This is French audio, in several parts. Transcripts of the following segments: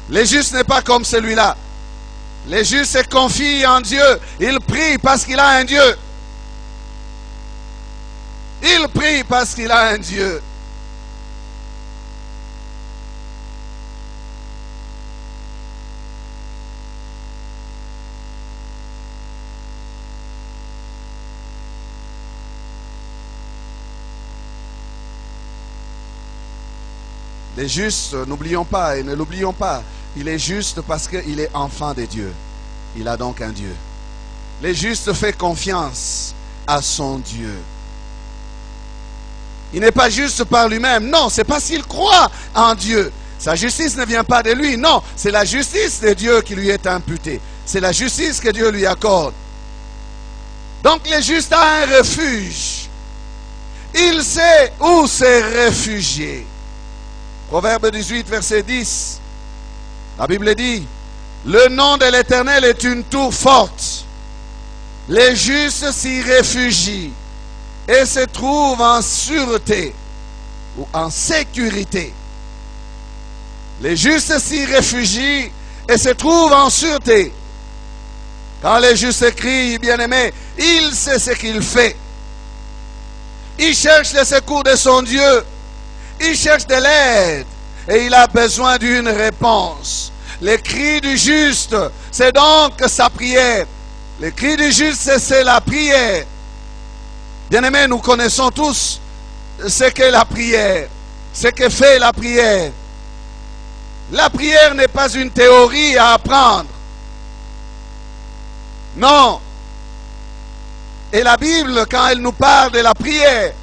Le juste n'est pas comme celui-là. Le juste se confie en Dieu. Il prie parce qu'il a un Dieu. Il prie parce qu'il a un Dieu. Les justes, n'oublions pas et ne l'oublions pas, il est juste parce qu'il est enfant de Dieu. Il a donc un Dieu. Les justes fait confiance à son Dieu. Il n'est pas juste par lui-même. Non, c'est parce qu'il croit en Dieu. Sa justice ne vient pas de lui. Non, c'est la justice de Dieu qui lui est imputée. C'est la justice que Dieu lui accorde. Donc le juste a un refuge. Il sait où se réfugier. Proverbe 18, verset 10. La Bible dit, le nom de l'Éternel est une tour forte. Les justes s'y réfugient et se trouvent en sûreté ou en sécurité. Les justes s'y réfugient et se trouvent en sûreté. Quand les justes crient, bien-aimé, il sait ce qu'il fait. Il cherche le secours de son Dieu. Il cherche de l'aide et il a besoin d'une réponse. Le cri du juste, c'est donc sa prière. Le cri du juste, c'est la prière. Bien-aimés, nous connaissons tous ce qu'est la prière, ce que fait la prière. La prière n'est pas une théorie à apprendre. Non. Et la Bible, quand elle nous parle de la prière,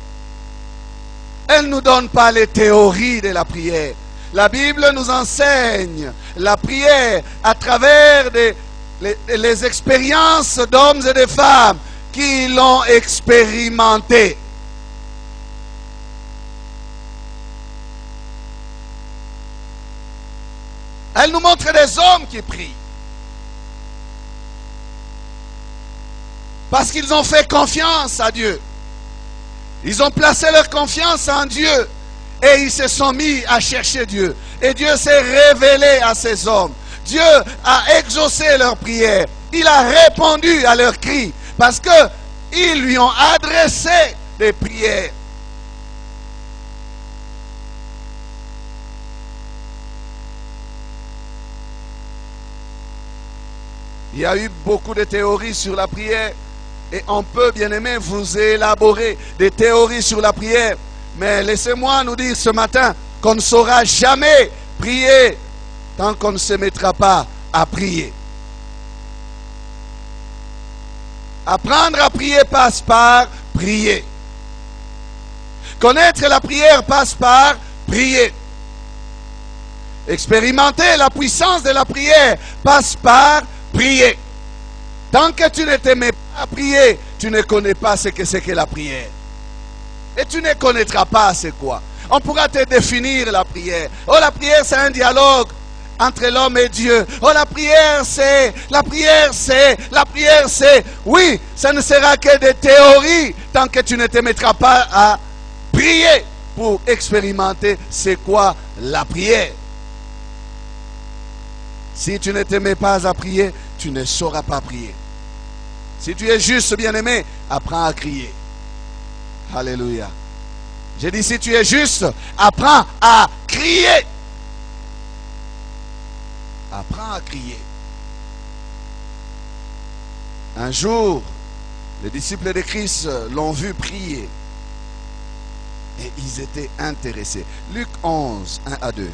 elle ne nous donne pas les théories de la prière. La Bible nous enseigne la prière à travers les expériences d'hommes et de femmes qui l'ont expérimentée. Elle nous montre des hommes qui prient. Parce qu'ils ont fait confiance à Dieu. Ils ont placé leur confiance en Dieu et ils se sont mis à chercher Dieu. Et Dieu s'est révélé à ces hommes. Dieu a exaucé leurs prières. Il a répondu à leurs cris parce qu'ils lui ont adressé des prières. Il y a eu beaucoup de théories sur la prière. Et on peut, bien aimé, vous élaborer des théories sur la prière. Mais laissez-moi nous dire ce matin qu'on ne saura jamais prier tant qu'on ne se mettra pas à prier. Apprendre à prier passe par prier. Connaître la prière passe par prier. Expérimenter la puissance de la prière passe par prier. Tant que tu ne te mets pas à prier, tu ne connais pas ce que c'est que la prière. Et tu ne connaîtras pas c'est quoi. On pourra te définir la prière. Oh, la prière, c'est un dialogue entre l'homme et Dieu. Oh, la prière, c'est... Oui, ça ne sera que des théories tant que tu ne te mettras pas à prier pour expérimenter c'est quoi la prière. Si tu ne te mets pas à prier, tu ne sauras pas prier. Si tu es juste, bien-aimé, apprends à crier. Alléluia. J'ai dit, si tu es juste, apprends à crier. Apprends à crier. Un jour, les disciples de Christ l'ont vu prier. Et ils étaient intéressés. Luc 11, 1 à 2.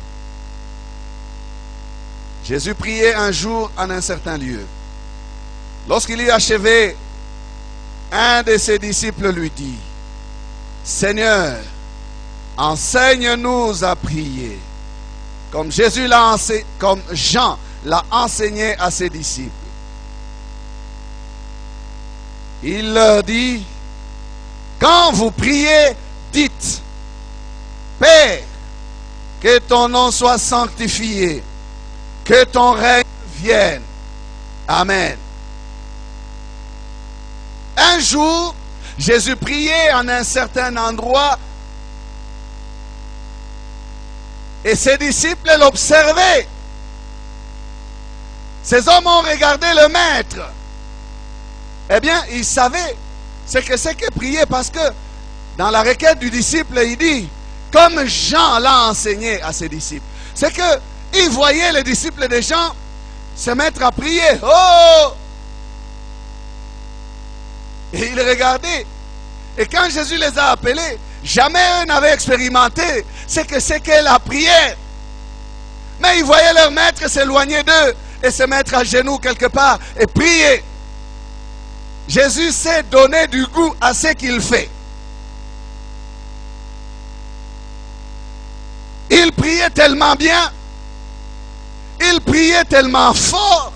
Jésus priait un jour en un certain lieu. Lorsqu'il eut achevé, un de ses disciples lui dit, « Seigneur, enseigne-nous à prier, comme Jean l'a enseigné à ses disciples. » Il leur dit, « Quand vous priez, dites, Père, que ton nom soit sanctifié, que ton règne vienne. Amen. » Un jour, Jésus priait en un certain endroit et ses disciples l'observaient. Ces hommes ont regardé le maître. Eh bien, ils savaient ce que c'est que prier, parce que dans la requête du disciple, il dit, comme Jean l'a enseigné à ses disciples. C'est qu'ils voyaient les disciples de Jean se mettre à prier. Oh! Et ils regardaient. Et quand Jésus les a appelés, jamais eux n'avaient expérimenté ce que c'est que la prière. Mais ils voyaient leur maître s'éloigner d'eux et se mettre à genoux quelque part et prier. Jésus sait donner du goût à ce qu'il fait. Il priait tellement bien, il priait tellement fort,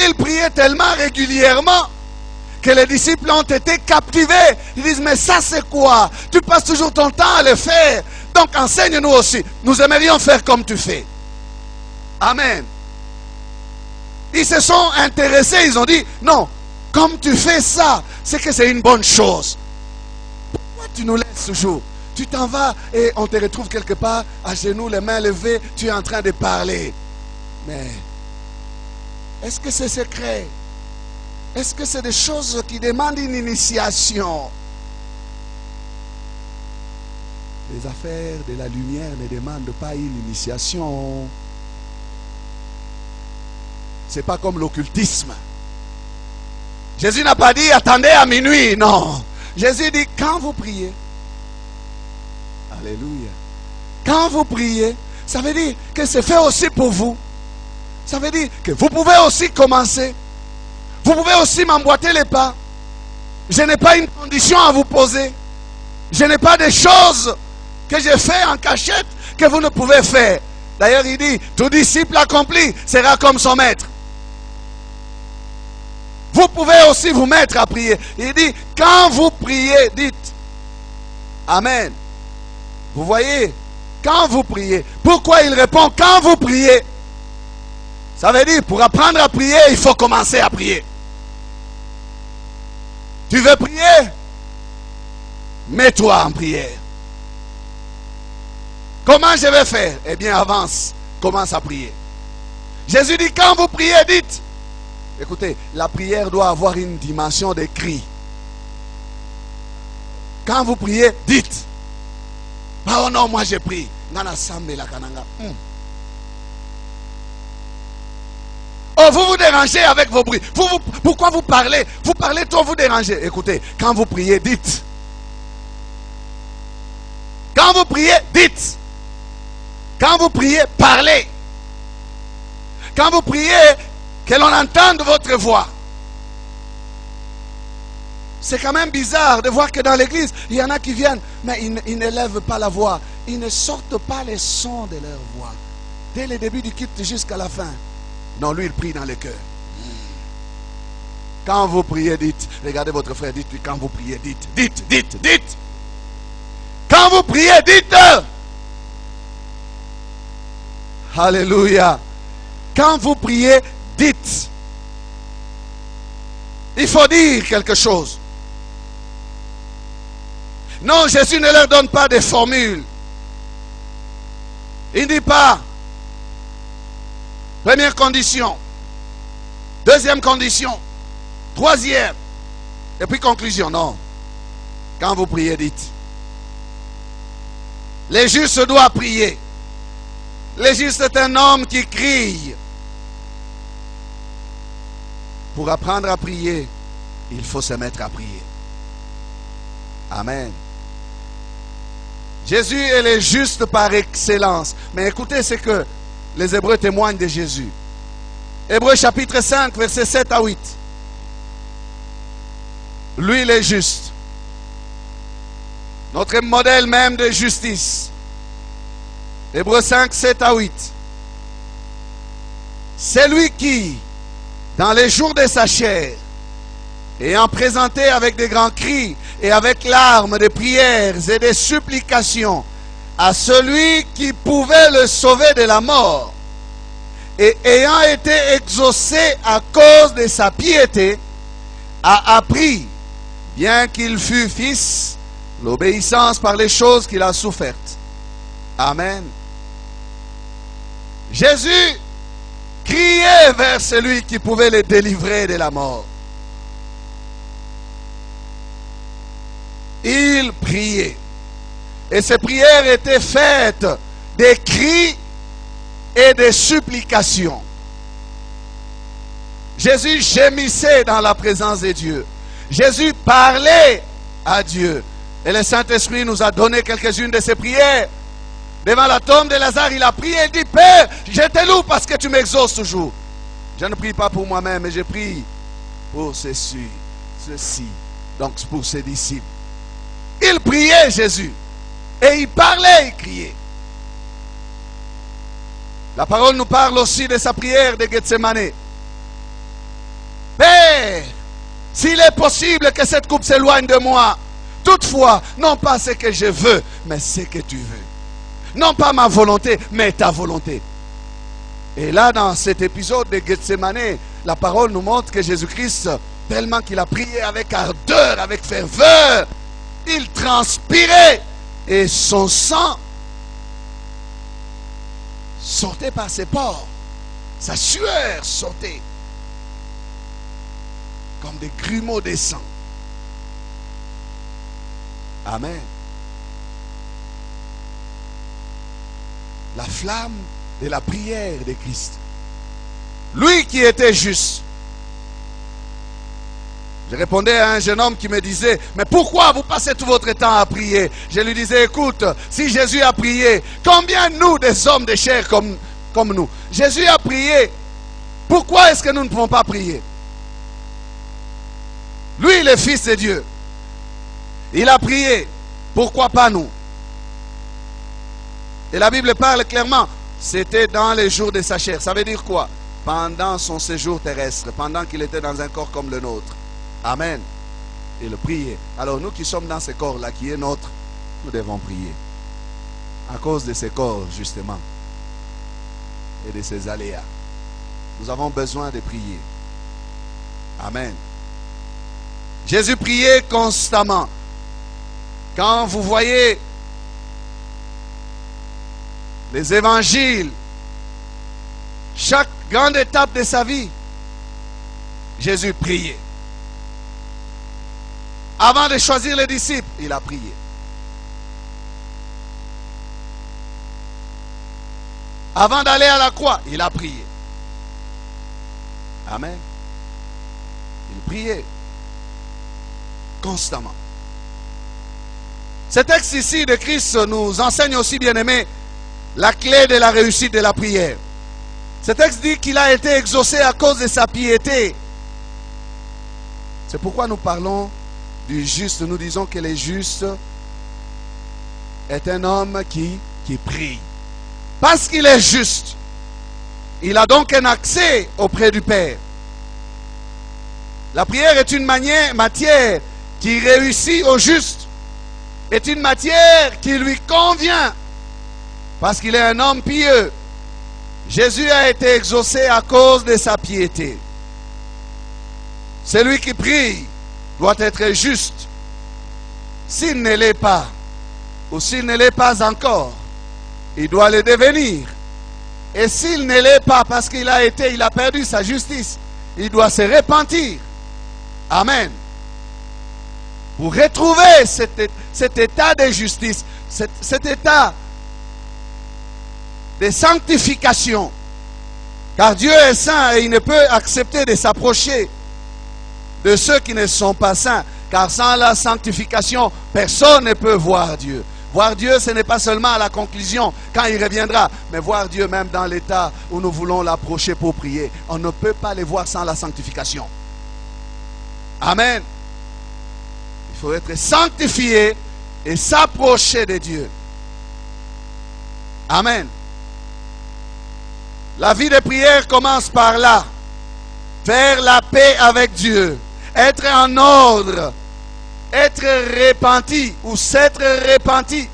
il priait tellement régulièrement que les disciples ont été captivés. Ils disent, mais ça c'est quoi? Tu passes toujours ton temps à le faire. Donc enseigne-nous aussi. Nous aimerions faire comme tu fais. Amen. Ils se sont intéressés, ils ont dit, non, comme tu fais ça, c'est que c'est une bonne chose. Pourquoi tu nous laisses toujours? Tu t'en vas et on te retrouve quelque part, à genoux, les mains levées, tu es en train de parler. Mais, est-ce que c'est secret? Est-ce que c'est des choses qui demandent une initiation? Les affaires de la lumière ne demandent pas une initiation. C'est pas comme l'occultisme. Jésus n'a pas dit attendez à minuit, non. Jésus dit quand vous priez. Alléluia. Quand vous priez, ça veut dire que c'est fait aussi pour vous. Ça veut dire que vous pouvez aussi commencer. Vous pouvez aussi m'emboîter les pas. Je n'ai pas une condition à vous poser. Je n'ai pas des choses que j'ai fait en cachette que vous ne pouvez faire. D'ailleurs, il dit, tout disciple accompli sera comme son maître. Vous pouvez aussi vous mettre à prier. Il dit, quand vous priez, dites Amen. Vous voyez, quand vous priez. Pourquoi il répond quand vous priez? Ça veut dire, pour apprendre à prier, il faut commencer à prier. Tu veux prier? Mets-toi en prière. Comment je vais faire? Eh bien, avance. Commence à prier. Jésus dit, quand vous priez, dites. Écoutez, la prière doit avoir une dimension de cri. Quand vous priez, dites. Oh non, moi je prie. Oh, vous vous dérangez avec vos bruits. Pourquoi vous parlez? Vous parlez trop, vous dérangez. Écoutez, quand vous priez, dites. Quand vous priez, dites. Quand vous priez, parlez. Quand vous priez, que l'on entende votre voix. C'est quand même bizarre de voir que dans l'église, il y en a qui viennent, mais ils ne lèvent pas la voix. Ils ne sortent pas les sons de leur voix. Dès le début du culte jusqu'à la fin. Non, lui, il prie dans le cœur. Quand vous priez, dites. Regardez votre frère, dites-lui, quand vous priez, dites. Dites, dites, dites. Quand vous priez, dites. Alléluia. Quand vous priez, dites. Il faut dire quelque chose. Non, Jésus ne leur donne pas des formules. Il ne dit pas première condition, deuxième condition, troisième, et puis conclusion. Non. Quand vous priez, dites. Le juste doit prier. Le juste est un homme qui crie. Pour apprendre à prier, il faut se mettre à prier. Amen. Jésus est le juste par excellence. Mais écoutez ce que les Hébreux témoignent de Jésus. Hébreux chapitre 5, versets 7 à 8. Lui, il est juste. Notre modèle même de justice. Hébreux 5, 7 à 8. C'est lui qui, dans les jours de sa chair, ayant présenté avec de grands cris et avec larmes de prières et de supplications à celui qui pouvait le sauver de la mort, et ayant été exaucé à cause de sa piété, a appris, bien qu'il fût fils, l'obéissance par les choses qu'il a souffertes. Amen. Jésus criaient vers celui qui pouvait les délivrer de la mort. Ils priaient. Et ces prières étaient faites des cris et des supplications. Jésus gémissait dans la présence de Dieu. Jésus parlait à Dieu. Et le Saint-Esprit nous a donné quelques-unes de ses prières. Devant la tombe de Lazare, il a prié, il dit, Père, je te loue parce que tu m'exauces toujours. Je ne prie pas pour moi-même, mais je prie pour ceci, donc pour ses disciples. Il priait Jésus, et il parlait, il criait. La parole nous parle aussi de sa prière de Gethsemane. Père, s'il est possible que cette coupe s'éloigne de moi, toutefois, non pas ce que je veux, mais ce que tu veux. Non pas ma volonté, mais ta volonté. Et là, dans cet épisode de Gethsemane, la parole nous montre que Jésus-Christ, tellement qu'il a prié avec ardeur, avec ferveur, il transpirait et son sang sortait par ses pores. Sa sueur sortait comme des grumeaux de sang. Amen. La flamme de la prière de Christ. Lui qui était juste. Je répondais à un jeune homme qui me disait, mais pourquoi vous passez tout votre temps à prier? Je lui disais, écoute, si Jésus a prié, combien nous, des hommes de chair comme nous? Jésus a prié. Pourquoi est-ce que nous ne pouvons pas prier? Lui, le Fils de Dieu, il a prié. Pourquoi pas nous? Et la Bible parle clairement, c'était dans les jours de sa chair. Ça veut dire quoi? Pendant son séjour terrestre, pendant qu'il était dans un corps comme le nôtre. Amen. Il priait. Alors nous qui sommes dans ce corps-là, qui est nôtre, nous devons prier. À cause de ce corps, justement, et de ses aléas. Nous avons besoin de prier. Amen. Jésus priait constamment. Quand vous voyez les évangiles, chaque grande étape de sa vie, Jésus priait. Avant de choisir les disciples, il a prié. Avant d'aller à la croix, il a prié. Amen. Il priait constamment. Ce texte ici de Christ nous enseigne aussi, bien aimé, la clé de la réussite de la prière. Ce texte dit qu'il a été exaucé à cause de sa piété. C'est pourquoi nous parlons du juste. Nous disons que le juste est un homme qui prie. Parce qu'il est juste, il a donc un accès auprès du Père. La prière est une matière qui réussit au juste. Est une matière qui lui convient. Parce qu'il est un homme pieux. Jésus a été exaucé à cause de sa piété. Celui qui prie doit être juste. S'il ne l'est pas, ou s'il ne l'est pas encore, il doit le devenir. Et s'il ne l'est pas parce qu'il a perdu sa justice, il doit se repentir. Amen. Pour retrouver cet état de justice, cet état de sanctification. Car Dieu est saint et il ne peut accepter de s'approcher de ceux qui ne sont pas saints. Car sans la sanctification, personne ne peut voir Dieu. Voir Dieu, ce n'est pas seulement à la conclusion, quand il reviendra, mais voir Dieu même dans l'état où nous voulons l'approcher pour prier. On ne peut pas le voir sans la sanctification. Amen. Il faut être sanctifié et s'approcher de Dieu. Amen. La vie de prière commence par là. Faire la paix avec Dieu. Être en ordre. Être repenti ou s'être repenti.